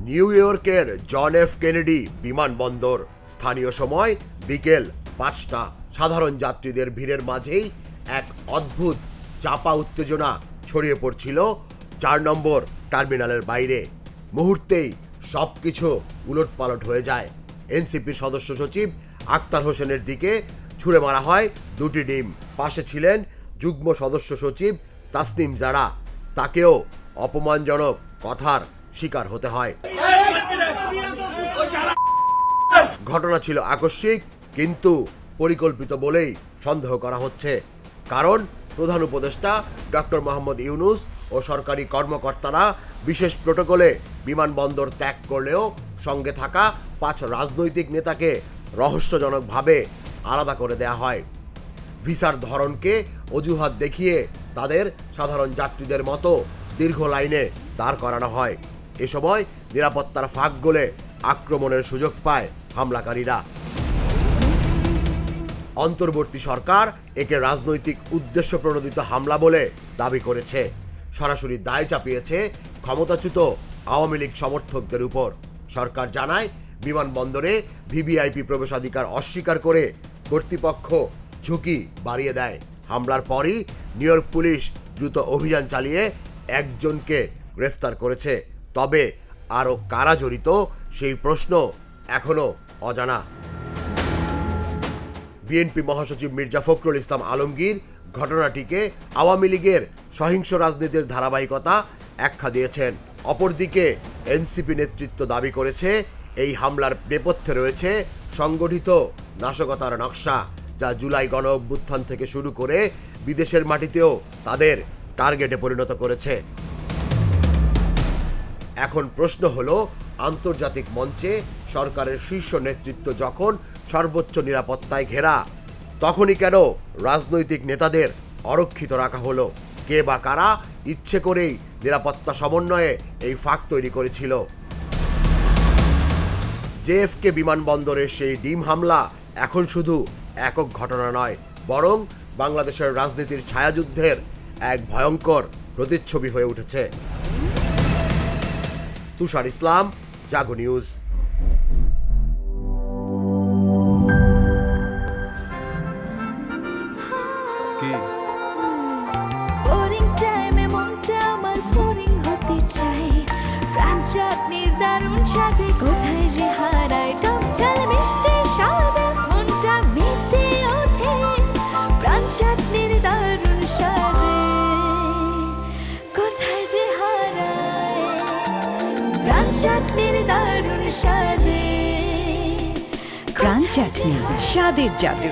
New ইয়র্কের John F Kennedy বিমানবন্দর। স্থানীয় সময় বিকেল 5টা। সাধারণ যাত্রীদের ভিড়ের মাঝেই এক অদ্ভুত চাপা উত্তেজনা ছড়িয়ে পড়ছিল 4 নম্বর টার্মিনালের বাইরে। মুহূর্তেই সবকিছু উলটপালট হয়ে যায়। এনসিপির সদস্য সচিব আক্তার হোসেনের দিকে ছুড়ে মারা হয় 2টি ডিম। পাশে ছিলেন যুগ্ম সদস্য সচিব তাসনিম জারা। তাকেও অপমানজনক কথার শিকার হতে হয়। ঘটনা ছিল আকস্মিক কিন্তু পরিকল্পিত বলেই সন্দেহ করা হচ্ছে। কারণ প্রধান উপদেষ্টা ডক্টর মোহাম্মদ ইউনূস ও সরকারি কর্মকর্তারা বিশেষ প্রটোকলে বিমানবন্দর ত্যাগ করলেও সঙ্গে থাকা 5 রাজনৈতিক নেতাকে রহস্যজনকভাবে আলাদা করে দেয়া হয়। ভিসার ধরনকে অজুহাত দেখিয়ে তাদের সাধারণ যাত্রীদের মতো দীর্ঘ লাইনে দাঁড় করানো হয়। এ সময় নিরাপত্তার ফাঁক গলে আক্রমণের সুযোগ পায় হামলাকারীরা। অন্তর্বর্তী সরকার একে রাজনৈতিক উদ্দেশ্য প্রণোদিত হামলা বলে দাবি করেছে। সরাসরি দায় চাপিয়েছে ক্ষমতাচ্যুত আওয়ামী লীগ সমর্থকদের উপর। সরকার জানায়, বিমানবন্দরে ভিভিআইপি প্রবেশাধিকার অস্বীকার করে কর্তৃপক্ষ ঝুঁকি বাড়িয়ে দেয়। হামলার পরই নিউ ইয়র্ক পুলিশ দ্রুত অভিযান চালিয়ে একজনকে গ্রেফতার করেছে। তবে আরও কারা জড়িত সেই প্রশ্ন এখনো অজানা। বিএনপি মহাসচিব মির্জা ফখরুল ইসলাম আলমগীর ঘটনাটিকে আওয়ামী লীগের সহিংস রাজনীতির ধারাবাহিকতা আখ্যা দিয়েছেন। অপরদিকে এনসিপি নেতৃত্ব দাবি করেছে, এই হামলার নেপথ্যে রয়েছে সংগঠিত নাশকতার নকশা, যা জুলাই গণ অভ্যুত্থান থেকে শুরু করে বিদেশের মাটিতেও তাদের টার্গেটে পরিণত করেছে। এখন প্রশ্ন হলো, আন্তর্জাতিক মঞ্চে সরকারের শীর্ষ নেতৃত্ব যখন সর্বোচ্চ নিরাপত্তায় ঘেরা, তখনই কেন রাজনৈতিক নেতাদের অরক্ষিত রাখা হলো? কে বা কারা ইচ্ছে করেই নিরাপত্তা সমন্বয়ে এই ফাঁক তৈরি করেছিল? জেএফকে বিমানবন্দরের সেই ডিম হামলা এখন শুধু একক ঘটনা নয়, বরং বাংলাদেশের রাজনীতির ছায়াযুদ্ধের এক ভয়ঙ্কর প্রতিচ্ছবি হয়ে উঠেছে। তুষার ইসলাম, জাগো নিউজ। কোথায় যে হারায় টক ঝাল মিষ্টি স্বাদে মনটা মেতে ওঠে প্রাণ চাটনির দারুণ স্বাদে। কোথায় যে হারায় প্রাণ চাটনির দারুণ স্বাদে। প্রাণ চাটনি, স্বাদের জাদু।